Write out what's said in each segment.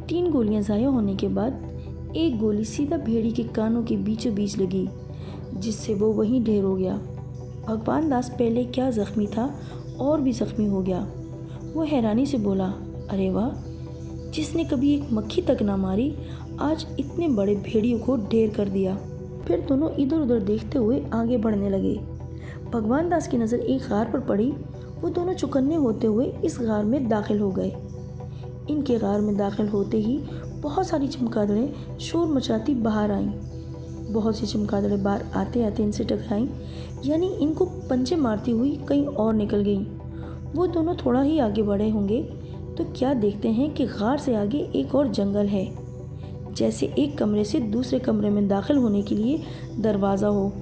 3 गोलियां ज़ाया होने के बाद एक गोली सीधा भेड़ी के कानों के बीचों बीच लगी, जिससे वो वहीं ढेर हो गया। भगवान दास पहले क्या ज़ख्मी था और भी ज़ख्मी हो गया। वो हैरानी से बोला, अरे वाह, जिसने कभी एक मक्खी तक ना मारी आज इतने बड़े भेड़ियों को ढेर कर दिया। फिर दोनों इधर उधर देखते हुए आगे बढ़ने लगे। भगवान दास की नज़र एक गार पर पड़ी। वो दोनों चौकन्ने होते हुए इस गार में दाखिल हो गए। इनके गार में दाखिल होते ही बहुत सारी चमगादड़ें शोर मचाती बाहर आईं। बहुत सी चमगादड़ें बाहर आते आते इनसे टकराईं, यानी इनको पंजे मारती हुई कहीं और निकल गईं। वो दोनों थोड़ा ही आगे बढ़े होंगे तो क्या देखते हैं कि गार से आगे एक और जंगल है। जैसे एक कमरे से दूसरे कमरे में दाखिल होने के लिए दरवाज़ा हो,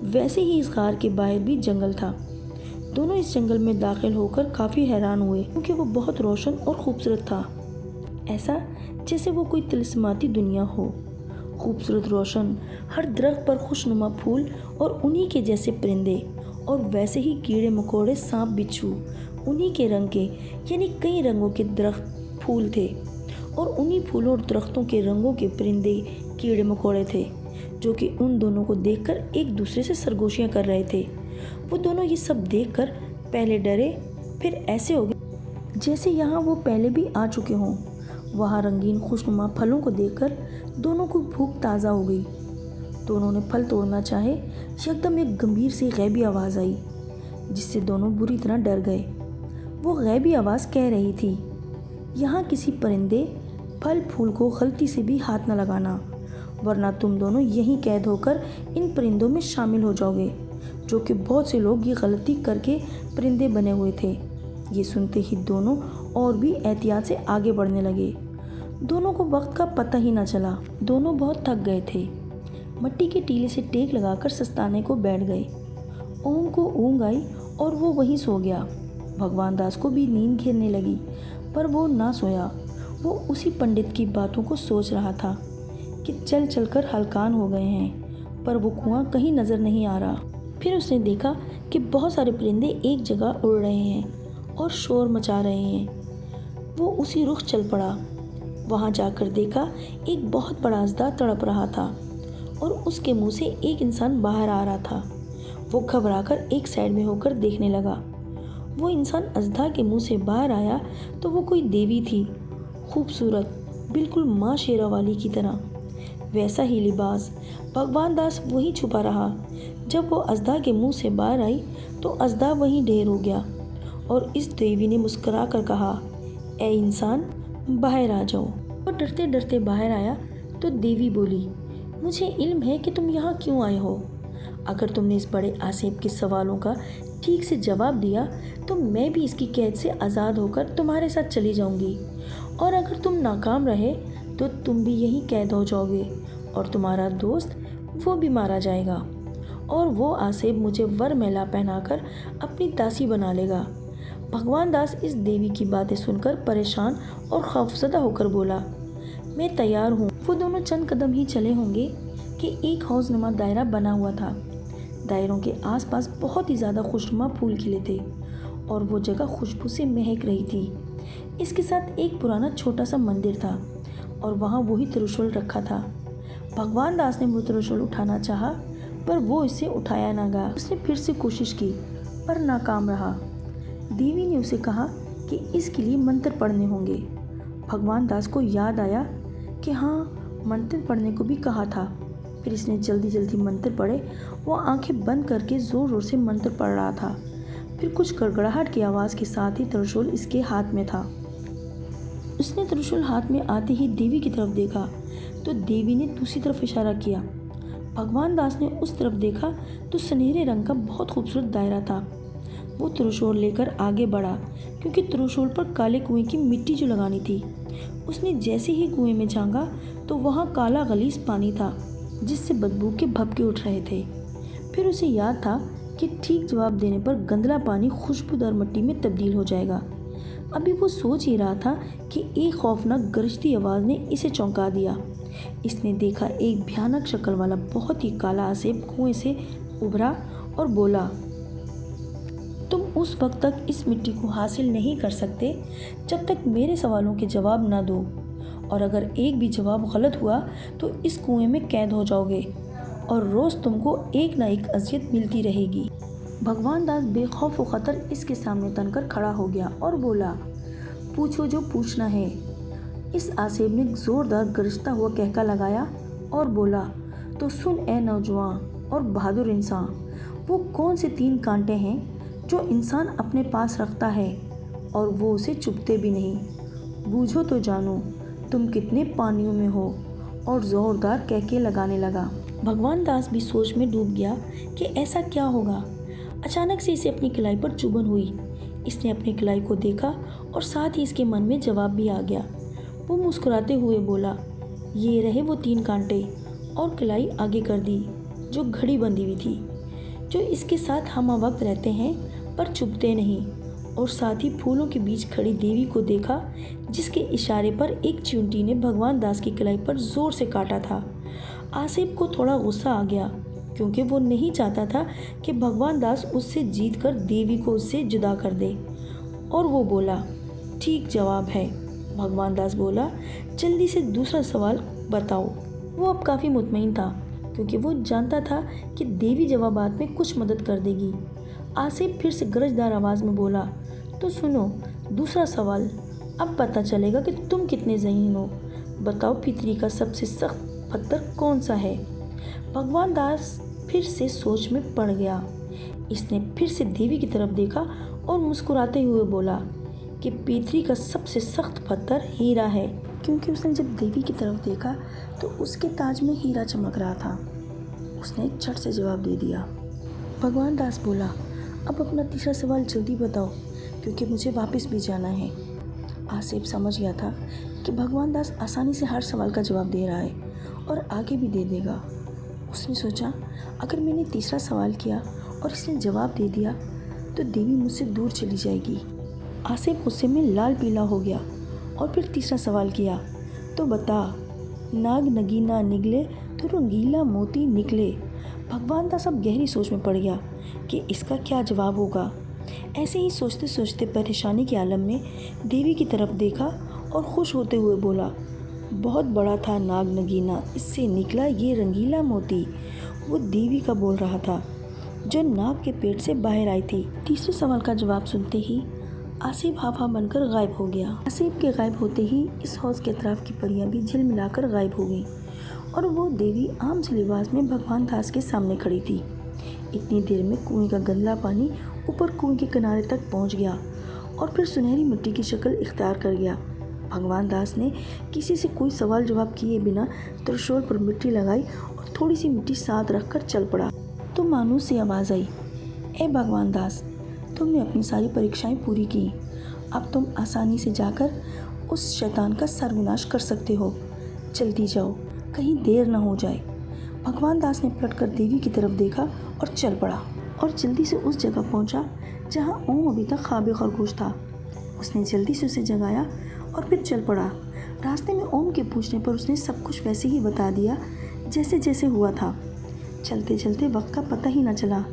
वैसे ही इस गार के बाहर भी जंगल था। दोनों इस जंगल में दाखिल होकर काफ़ी हैरान हुए, क्योंकि वो बहुत रोशन और खूबसूरत था। ऐसा जैसे वो कोई तिलिस्माती दुनिया हो। खूबसूरत रोशन, हर दरख्त पर खुशनुमा फूल और उन्हीं के जैसे परिंदे, और वैसे ही कीड़े मकोड़े, सांप बिच्छू उन्हीं के रंग के, यानी कई रंगों के दरख्त फूल थे, और उन्हीं फूलों और दरख्तों के रंगों के परिंदे कीड़े मकोड़े थे, जो कि उन दोनों को देखकर एक दूसरे से सरगोशियाँ कर रहे थे। वो दोनों ये सब देखकर पहले डरे, फिर ऐसे हो गए जैसे यहाँ वो पहले भी आ चुके हों। वहाँ रंगीन खुशनुमा फलों को देखकर दोनों को भूख ताज़ा हो गई। दोनों ने फल तोड़ना चाहे, एकदम एक गंभीर सी गैबी आवाज़ आई, जिससे दोनों बुरी तरह डर गए। वो गैबी आवाज़ कह रही थी, यहाँ किसी परिंदे, फल फूल को गलती से भी हाथ न लगाना, वरना तुम दोनों यहीं कैद होकर इन परिंदों में शामिल हो जाओगे, जो कि बहुत से लोग ये गलती करके परिंदे बने हुए थे। ये सुनते ही दोनों और भी एहतियात से आगे बढ़ने लगे। दोनों को वक्त का पता ही न चला। दोनों बहुत थक गए थे। मट्टी के टीले से टेक लगाकर सस्ताने को बैठ गए। ओम को ऊँघ आई और वो वहीं सो गया। भगवान दास को भी नींद घेरने लगी, पर वो ना सोया। वो उसी पंडित की बातों को सोच रहा था कि चल चलकर हलकान हो गए हैं, पर वो कुआं कहीं नज़र नहीं आ रहा। फिर उसने देखा कि बहुत सारे परिंदे एक जगह उड़ रहे हैं और शोर मचा रहे हैं। वो उसी रुख चल पड़ा। वहाँ जाकर देखा एक बहुत बड़ा अजदा तड़प रहा था और उसके मुंह से एक इंसान बाहर आ रहा था। वो घबराकर एक साइड में होकर देखने लगा। वो इंसान अजदा के मुंह से बाहर आया तो वो कोई देवी थी, खूबसूरत, बिल्कुल माँ शेरा वाली की तरह। वैसा ही लिबास। भगवान दास वहीं छुपा रहा। जब वो अजदा के मुंह से बाहर आई तो अजदा वहीं ढेर हो गया, और इस देवी ने मुस्कुरा कर कहा, ए इंसान, बाहर आ जाओ। वो डरते डरते बाहर आया तो देवी बोली, मुझे इल्म है कि तुम यहाँ क्यों आए हो। अगर तुमने इस बड़े आसेब के सवालों का ठीक से जवाब दिया तो मैं भी इसकी कैद से आज़ाद होकर तुम्हारे साथ चली जाऊंगी, और अगर तुम नाकाम रहे तो तुम भी यहीं कैद हो जाओगे और तुम्हारा दोस्त वो भी मारा जाएगा, और वो आसेब मुझे वरमैला पहनाकर अपनी दासी बना लेगा। भगवान दास इस देवी की बातें सुनकर परेशान और खौफजदा होकर बोला, मैं तैयार हूँ। वो दोनों चंद कदम ही चले होंगे कि एक हौजनुमा दायरा बना हुआ था। दायरों के आसपास बहुत ही ज़्यादा खुशनुमा फूल खिले थे और वो जगह खुशबू से महक रही थी। इसके साथ एक पुराना छोटा सा मंदिर था और वहाँ वही त्रिशूल रखा था। भगवान दास ने वो त्रिशूल उठाना चाहा, पर वो इसे उठाया ना गया। उसने फिर से कोशिश की पर नाकाम रहा। देवी ने उसे कहा कि इसके लिए मंत्र पढ़ने होंगे। भगवान दास को याद आया कि हाँ, मंत्र पढ़ने को भी कहा था। फिर इसने जल्दी जल्दी मंत्र पढ़े। वो आंखें बंद करके ज़ोर ज़ोर से मंत्र पढ़ रहा था। फिर कुछ गड़गड़ाहट की आवाज़ के साथ ही त्रिशूल इसके हाथ में था। उसने त्रिशूल हाथ में आते ही देवी की तरफ देखा तो देवी ने दूसरी तरफ इशारा किया। भगवान दास ने उस तरफ देखा तो सुनहरे रंग का बहुत खूबसूरत दायरा था। वो त्रिशूल लेकर आगे बढ़ा, क्योंकि त्रिशूल पर काले कुएं की मिट्टी जो लगानी थी। उसने जैसे ही कुएं में झांका तो वहाँ काला गलीस पानी था, जिससे बदबू के भभके उठ रहे थे। फिर उसे याद था कि ठीक जवाब देने पर गंदला पानी खुशबूदार मिट्टी में तब्दील हो जाएगा। अभी वो सोच ही रहा था कि एक खौफनाक गरजती आवाज़ ने इसे चौंका दिया। इसने देखा एक भयानक शक्ल वाला बहुत ही काला आसेब कुएं से उभरा और बोला, तुम उस वक्त तक इस मिट्टी को हासिल नहीं कर सकते जब तक मेरे सवालों के जवाब न दो, और अगर एक भी जवाब गलत हुआ तो इस कुएं में कैद हो जाओगे और रोज़ तुमको एक ना एक अजियत मिलती रहेगी। भगवान दास बेखौफ व ख़तर इसके सामने तनकर खड़ा हो गया और बोला, पूछो जो पूछना है। इस आसेब ने ज़ोरदार गरजता हुआ कहका लगाया और बोला, तो सुन ए नौजवान और बहादुर इंसान, वो कौन से 3 कांटे हैं जो इंसान अपने पास रखता है और वो उसे चुभते भी नहीं? बूझो तो जानो तुम कितने पानियों में हो। और ज़ोरदार कहके लगाने लगा। भगवान दास भी सोच में डूब गया कि ऐसा क्या होगा। अचानक से इसे अपनी कलाई पर चुभन हुई। इसने अपनी कलाई को देखा और साथ ही इसके मन में जवाब भी आ गया। वो मुस्कुराते हुए बोला, ये रहे वो 3 कांटे, और कलाई आगे कर दी जो घड़ी बंधी हुई थी, जो इसके साथ हम वक्त रहते हैं पर चुभते नहीं। और साथ ही फूलों के बीच खड़ी देवी को देखा, जिसके इशारे पर एक चींटी ने भगवान दास की कलाई पर जोर से काटा था। आसिफ को थोड़ा गुस्सा आ गया, क्योंकि वो नहीं चाहता था कि भगवान दास उससे जीत कर देवी को उससे जुदा कर दे। और वो बोला, ठीक जवाब है। भगवान दास बोला, जल्दी से दूसरा सवाल बताओ। वो अब काफ़ी मुतमईन था, क्योंकि वो जानता था कि देवी जवाबात में कुछ मदद कर देगी। आसिफ फिर से गरजदार आवाज़ में बोला, तो सुनो दूसरा सवाल। अब पता चलेगा कि तुम कितने ज़हीन हो। बताओ, पृथ्वी का सबसे सख्त पत्थर कौन सा है? भगवान दास फिर से सोच में पड़ गया। इसने फिर से देवी की तरफ देखा और मुस्कुराते हुए बोला कि पृथ्वी का सबसे सख्त पत्थर हीरा है, क्योंकि उसने जब देवी की तरफ देखा तो उसके ताज में हीरा चमक रहा था। उसने झट से जवाब दे दिया। भगवान दास बोला, अब अपना तीसरा सवाल जल्दी बताओ, क्योंकि मुझे वापस भी जाना है। आसिफ समझ गया था कि भगवान दास आसानी से हर सवाल का जवाब दे रहा है और आगे भी दे देगा। उसने सोचा, अगर मैंने तीसरा सवाल किया और इसने जवाब दे दिया तो देवी मुझसे दूर चली जाएगी। आसिफ गुस्से में लाल पीला हो गया और फिर तीसरा सवाल किया, तो बता, नाग नगीना निकले तो रंगीला मोती निकले। भगवान दास अब गहरी सोच में पड़ गया कि इसका क्या जवाब होगा। ऐसे ही सोचते सोचते परेशानी के आलम में देवी की तरफ देखा और खुश होते हुए बोला, बहुत बड़ा था नाग नगीना, इससे निकला ये रंगीला मोती। वो देवी का बोल रहा था, जो नाग के पेट से बाहर आई थी। तीसरे सवाल का जवाब सुनते ही आसिफ हाफा बनकर गायब हो गया। आसिफ के गायब होते ही इस हौज के अतराफ की परियां भी झिलमिलाकर गायब हो गईं और वो देवी आम से लिबास में भगवान दास के सामने खड़ी थी। इतनी देर में कुएं का गंदला पानी ऊपर कुएं के किनारे तक पहुंच गया और फिर सुनहरी मिट्टी की शक्ल इख्तियार कर गया। भगवान दास ने किसी से कोई सवाल जवाब किए बिना त्रिशूल पर मिट्टी लगाई और थोड़ी सी मिट्टी साथ रखकर चल पड़ा। तो मानूस सी आवाज़ आई, ए भगवान दास, तुमने अपनी सारी परीक्षाएं पूरी की। अब तुम आसानी से जाकर उस शैतान का सर्वनाश कर सकते हो। जल्दी जाओ, कहीं देर न हो जाए। भगवान दास ने पलटकर देवी की तरफ देखा और चल पड़ा और जल्दी से उस जगह पहुंचा जहां ओम अभी तक ख्वाब खरगोश था। उसने जल्दी से उसे जगाया और फिर चल पड़ा। रास्ते में ओम के पूछने पर उसने सब कुछ वैसे ही बता दिया जैसे जैसे हुआ था। चलते चलते वक्त का पता ही न चला।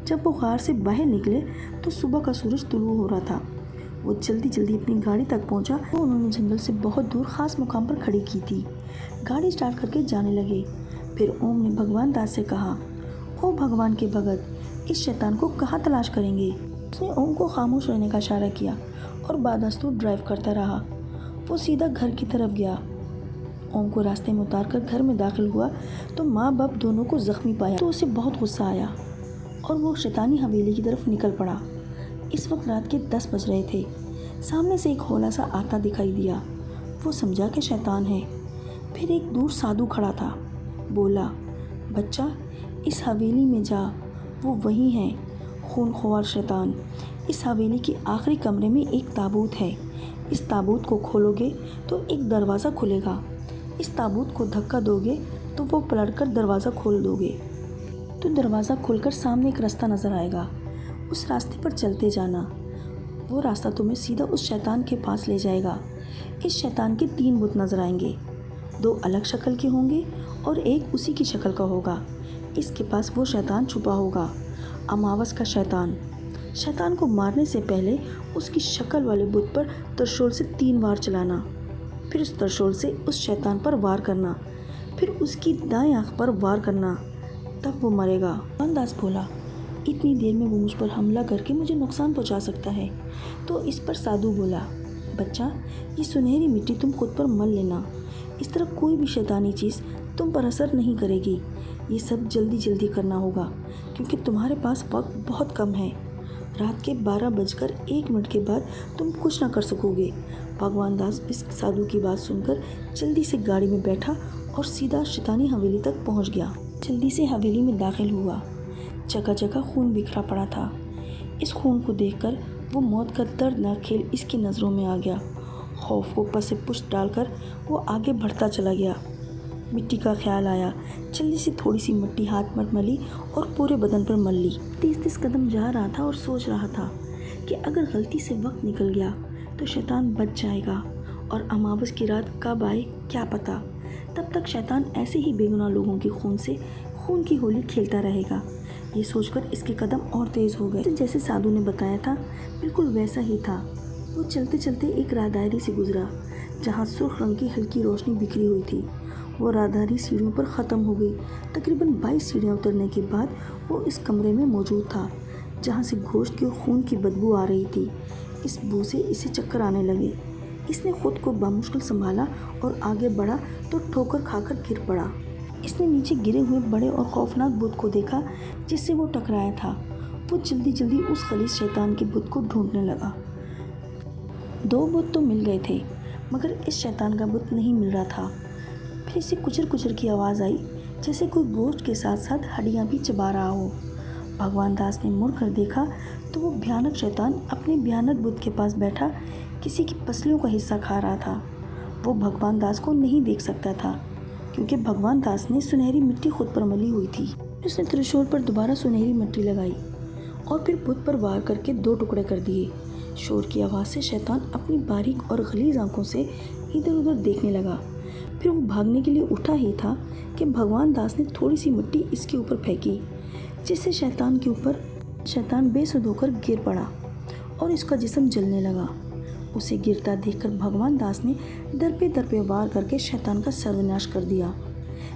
जब वो गार से बाहर निकले तो सुबह का सूरज तुलू हो रहा था। वो जल्दी जल्दी अपनी गाड़ी तक पहुंचा। तो उन्होंने जंगल से बहुत दूर खास मुकाम पर खड़ी की थी। गाड़ी स्टार्ट करके जाने लगे। फिर ओम ने भगवान दास से कहा, ओ भगवान के भगत, इस शैतान को कहाँ तलाश करेंगे? उसने ओम को खामोश रहने का इशारा किया और बादस्तूर ड्राइव करता रहा। वो सीधा घर की तरफ गया। ओम को रास्ते में उतार कर घर में दाखिल हुआ तो माँ बाप दोनों को ज़ख्मी पाया तो उसे बहुत गुस्सा आया और वो शैतानी हवेली की तरफ निकल पड़ा। इस वक्त रात के 10 बज रहे थे। सामने से एक हौला सा आता दिखाई दिया। वो समझा कि शैतान है। फिर एक दूर साधु खड़ा था। बोला, बच्चा, इस हवेली में जा, वो वही है, खूनख्वार शैतान। इस हवेली के आखिरी कमरे में एक ताबूत है। इस ताबूत को खोलोगे तो एक दरवाज़ा खुलेगा। इस ताबूत को धक्का दोगे तो वो पलटकर दरवाज़ा खोल दोगे तो दरवाज़ा खुलकर सामने एक रास्ता नज़र आएगा। उस रास्ते पर चलते जाना। वो रास्ता तुम्हें सीधा उस शैतान के पास ले जाएगा। इस शैतान के 3 बुत नज़र आएंगे। 2 अलग शक्ल के होंगे और एक उसी की शक्ल का होगा। इसके पास वो शैतान छुपा होगा, अमावस का शैतान। शैतान को मारने से पहले उसकी शक्ल वाले बुत पर त्रिशूल से 3 बार चलाना। फिर उस त्रिशूल से उस शैतान पर वार करना, फिर उसकी दाएं आंख पर वार करना, तब वो मरेगा। भगवान बोला, इतनी देर में वो मुझ पर हमला करके मुझे नुकसान पहुंचा सकता है। तो इस पर साधु बोला, बच्चा, ये सुनहरी मिट्टी तुम खुद पर मल लेना। इस तरह कोई भी शैतानी चीज़ तुम पर असर नहीं करेगी। ये सब जल्दी जल्दी करना होगा क्योंकि तुम्हारे पास वक्त बहुत कम है। रात के 12:01 के बाद तुम कुछ ना कर सकोगे। भगवान दास इस साधु की बात सुनकर जल्दी से गाड़ी में बैठा और सीधा शैतानी हवेली तक पहुंच गया। जल्दी से हवेली में दाखिल हुआ। जगह जगह खून बिखरा पड़ा था। इस खून को देखकर वो मौत का दर्दनाक खेल इसकी नज़रों में आ गया। खौफ को पसे पुष्ट डालकर वो आगे बढ़ता चला गया। मिट्टी का ख्याल आया। जल्दी से थोड़ी सी मिट्टी हाथ में मली और पूरे बदन पर मल ली। तेज तेज कदम जा रहा था और सोच रहा था कि अगर गलती से वक्त निकल गया तो शैतान बच जाएगा और अमावस की रात कब आए क्या पता। तब तक शैतान ऐसे ही बेगुनाह लोगों के खून से खून की होली खेलता रहेगा। ये सोचकर इसके कदम और तेज़ हो गए। जैसे साधु ने बताया था बिल्कुल वैसा ही था। वो चलते चलते एक राहदारी से गुजरा जहाँ सुर्ख रंग की हल्की रोशनी बिखरी हुई थी। वो राहदारी सीढ़ियों पर ख़त्म हो गई। तकरीबन 22 सीढ़ियाँ उतरने के बाद वो इस कमरे में मौजूद था जहाँ से गोश्त की और खून की बदबू आ रही थी। इस बू से इसे चक्कर आने लगे। इसने खुद को बामुश्किल संभाला और आगे बढ़ा तो ठोकर खाकर गिर पड़ा। इसने नीचे गिरे हुए बड़े और खौफनाक बुत को देखा जिससे वो टकराया था। वो जल्दी जल्दी उस खलीस शैतान के बुत को ढूंढने लगा। 2 बुत तो मिल गए थे मगर इस शैतान का बुत नहीं मिल रहा था। फिर इसे कुचर कुचर की आवाज़ आई जैसे कोई गोश्त के साथ साथ हड्डियाँ भी चबा रहा हो। भगवान दास ने मुड़ कर देखा तो वो भयानक शैतान अपने भयानक बुत के पास बैठा किसी की पसलियों का हिस्सा खा रहा था। वो भगवान दास को नहीं देख सकता था क्योंकि भगवान दास ने सुनहरी मिट्टी खुद पर मली हुई थी। उसने त्रिशूल पर दोबारा सुनहरी मिट्टी लगाई और फिर बुत पर वार करके 2 टुकड़े कर दिए। शोर की आवाज़ से शैतान अपनी बारीक और गलीज आंखों से इधर उधर देखने लगा। फिर वो भागने के लिए उठा ही था कि भगवान दास ने थोड़ी सी मिट्टी इसके ऊपर फेंकी जिससे शैतान बेसुध होकर गिर पड़ा और इसका जिस्म जलने लगा। उसे गिरता देखकर भगवान दास ने दर पे वार करके शैतान का सर्वनाश कर दिया।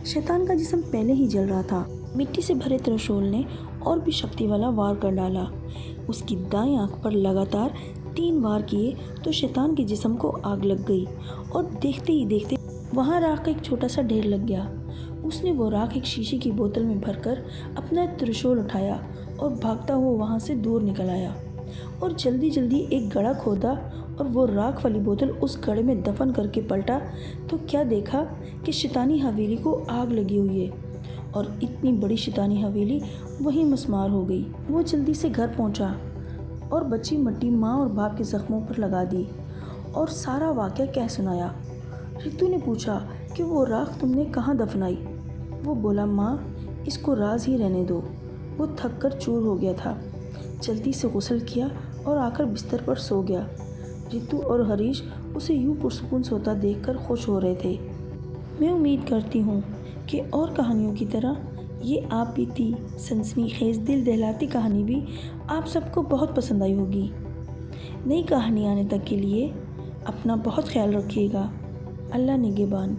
शैतान का जिस्म पहले ही जल रहा था। मिट्टी से भरे त्रिशूल ने और भी शक्ति वाला वार कर डाला। उसकी दाएं आंख पर लगातार 3 वार किए तो शैतान के जिस्म को आग लग गई और देखते ही देखते वहाँ राख का एक छोटा सा ढेर लग गया। उसने वो राख एक शीशे की बोतल में भरकर अपना त्रिशूल उठाया और भागता हुआ वहाँ से दूर निकल आया और जल्दी जल्दी एक गड्ढा खोदा और वो राख वाली बोतल उस गड्ढे में दफन करके पलटा तो क्या देखा कि शैतानी हवेली को आग लगी हुई है और इतनी बड़ी शैतानी हवेली वहीं मस्मार हो गई। वो जल्दी से घर पहुंचा और बची मिट्टी माँ और बाप के जख्मों पर लगा दी और सारा वाक़या कह सुनाया। रितु ने पूछा कि वो राख तुमने कहाँ दफनाई। वो बोला, माँ इसको राज ही रहने दो। वो थक कर चूर हो गया था। जल्दी से गुस्ल किया और आकर बिस्तर पर सो गया। रितु और हरीश उसे यूं पुरसुकून सोता देखकर खुश हो रहे थे। मैं उम्मीद करती हूँ कि और कहानियों की तरह ये आप बीती सनसनीखेज दिल दहलाती कहानी भी आप सबको बहुत पसंद आई होगी। नई कहानी आने तक के लिए अपना बहुत ख्याल रखिएगा। अल्लाह निगहबान।